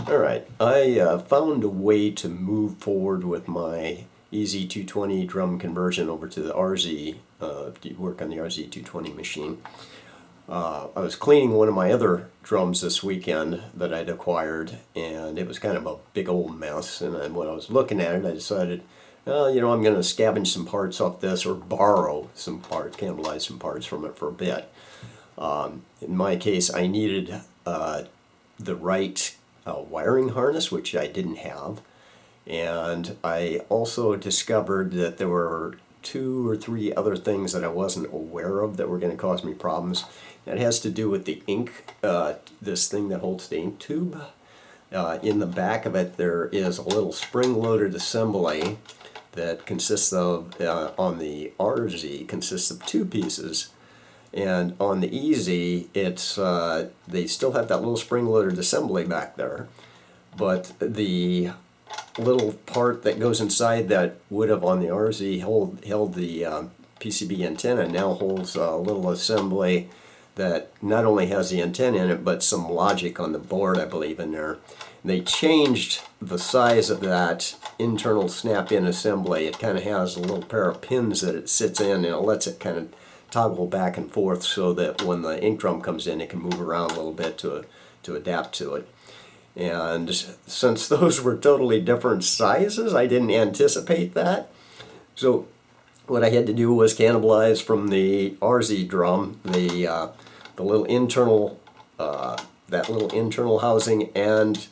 Alright, I found a way to move forward with my EZ-220 drum conversion over to the RZ, to work on the RZ-220 machine. I was cleaning one of my other drums this weekend that I'd acquired, and it was kind of a big old mess. And then when I was looking at it, I decided, I'm going to scavenge some parts off this, or borrow some parts, cannibalize some parts from it for a bit. In my case, I needed the right wiring harness, which I didn't have. And I also discovered that there were 2 or 3 other things that I wasn't aware of that were going to cause me problems. That has to do with the ink, this thing that holds the ink tube. In the back of it there is a little spring-loaded assembly that consists of, on the RZ, consists of 2 pieces. And on the EZ, it's they still have that little spring-loaded assembly back there, but the little part that goes inside that would have on the RZ held the PCB antenna now holds a little assembly that not only has the antenna in it, but some logic on the board, I believe, in there. They changed the size of that internal snap-in assembly. It kind of has a little pair of pins that it sits in, and it lets it kind of toggle back and forth so that when the ink drum comes in, it can move around a little bit to adapt to it. And since those were totally different sizes, I didn't anticipate that. So what I had to do was cannibalize from the RZ drum the little internal that little internal housing and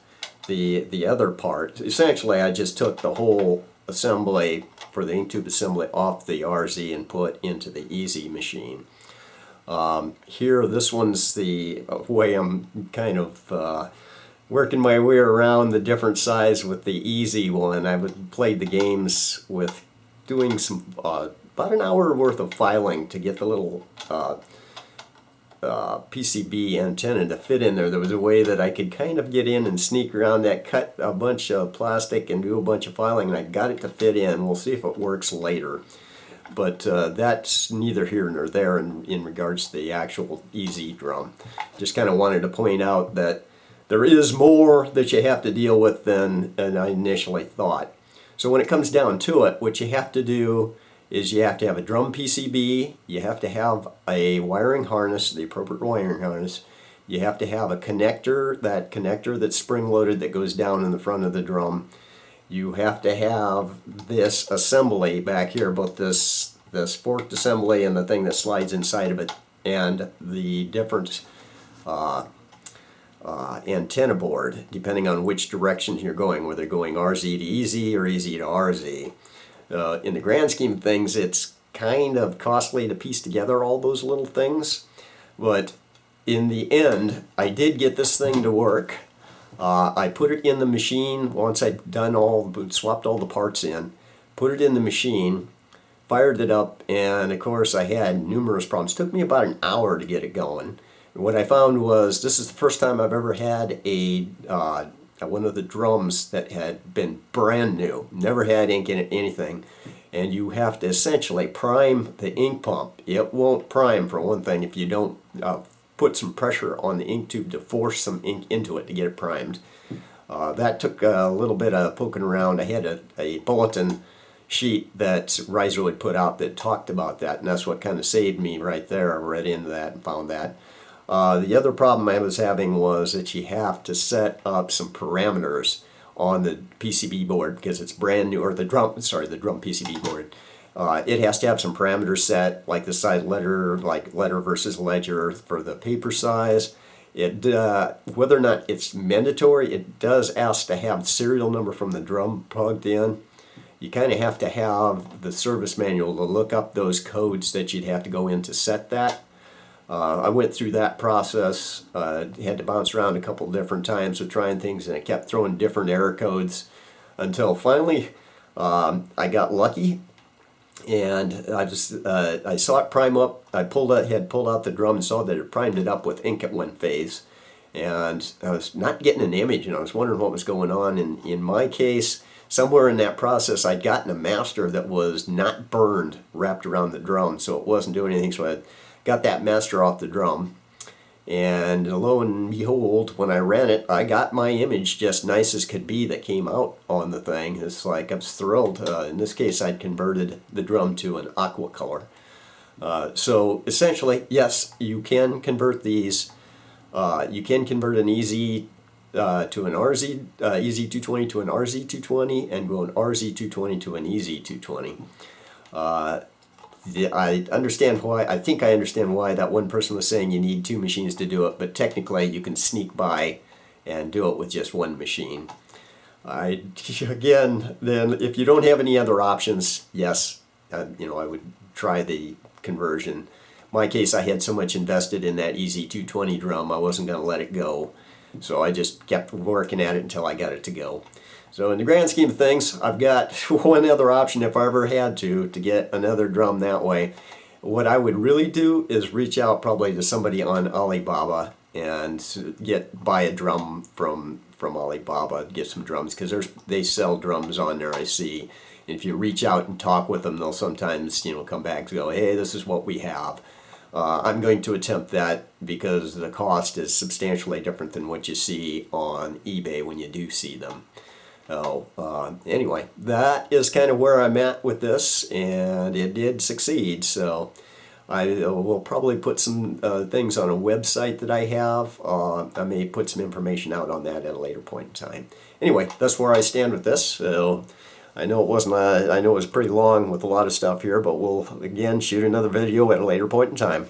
the other part. Essentially, I just took the whole assembly for the ink tube assembly off the RZ and put into the EZ machine. Here, this one's the way I'm kind of working my way around the different size with the EZ one. I would play the games with doing some about an hour worth of filing to get the little PCB antenna to fit in there. There was a way that I could kind of get in and sneak around that, cut a bunch of plastic and do a bunch of filing, and I got it to fit in. We'll see if it works later. But that's neither here nor there in regards to the actual EZ drum. Just kind of wanted to point out that there is more that you have to deal with than I initially thought. So when it comes down to it, what you have to do is you have to have a drum PCB, you have to have a wiring harness, the appropriate wiring harness, you have to have a connector that's spring-loaded that goes down in the front of the drum. You have to have this assembly back here, both this forked assembly and the thing that slides inside of it, and the different antenna board, depending on which direction you're going, whether going RZ to EZ or EZ to RZ. In the grand scheme of things, it's kind of costly to piece together all those little things, but in the end, I did get this thing to work. I put it in the machine once I'd swapped all the parts in, put it in the machine, fired it up, and of course I had numerous problems. It took me about an hour to get it going. What I found was this is the first time I've ever had one of the drums that had been brand new, never had ink in it, anything, and you have to essentially prime the ink pump. It won't prime, for one thing, if you don't put some pressure on the ink tube to force some ink into it to get it primed. That took a little bit of poking around. I had a bulletin sheet that Risograph had put out that talked about that, and that's what kind of saved me right there. I read into that and found that. The other problem I was having was that you have to set up some parameters on the PCB board because it's brand new, or the drum PCB board. It has to have some parameters set, like the size letter, like letter versus ledger for the paper size. Whether or not it's mandatory, it does ask to have the serial number from the drum plugged in. You kind of have to have the service manual to look up those codes that you'd have to go in to set that. I went through that process, had to bounce around a couple different times with trying things, and it kept throwing different error codes until finally I got lucky, and I saw it prime up. I had pulled out the drum and saw that it primed it up with ink at one phase, and I was not getting an image, and I was wondering what was going on. And in my case, somewhere in that process, I'd gotten a master that was not burned wrapped around the drum, so it wasn't doing anything. So I got that master off the drum, And lo and behold, when I ran it, I got my image just nice as could be that came out on the thing. It's like I was thrilled. In this case, I'd converted the drum to an aqua color. So essentially, yes, you can convert these. You can convert an EZ to an RZ, EZ-220 to an RZ-220, and go an RZ-220 to an EZ-220. I understand why. I think I understand why that one person was saying you need two machines to do it, but technically you can sneak by and do it with just one machine. Again, then if you don't have any other options, yes, I would try the conversion. In my case, I had so much invested in that EZ-220 drum, I wasn't going to let it go. So I just kept working at it until I got it to go. So in the grand scheme of things, I've got one other option if I ever had to get another drum that way. What I would really do is reach out probably to somebody on Alibaba and buy a drum from Alibaba, get some drums, because they sell drums on there, I see. And if you reach out and talk with them, they'll sometimes come back and go, hey, this is what we have. I'm going to attempt that because the cost is substantially different than what you see on eBay when you do see them. Anyway, that is kind of where I'm at with this, and it did succeed. So I will probably put some things on a website that I have. I may put some information out on that at a later point in time. Anyway, that's where I stand with this. So I know I know it was pretty long with a lot of stuff here, but we'll again shoot another video at a later point in time.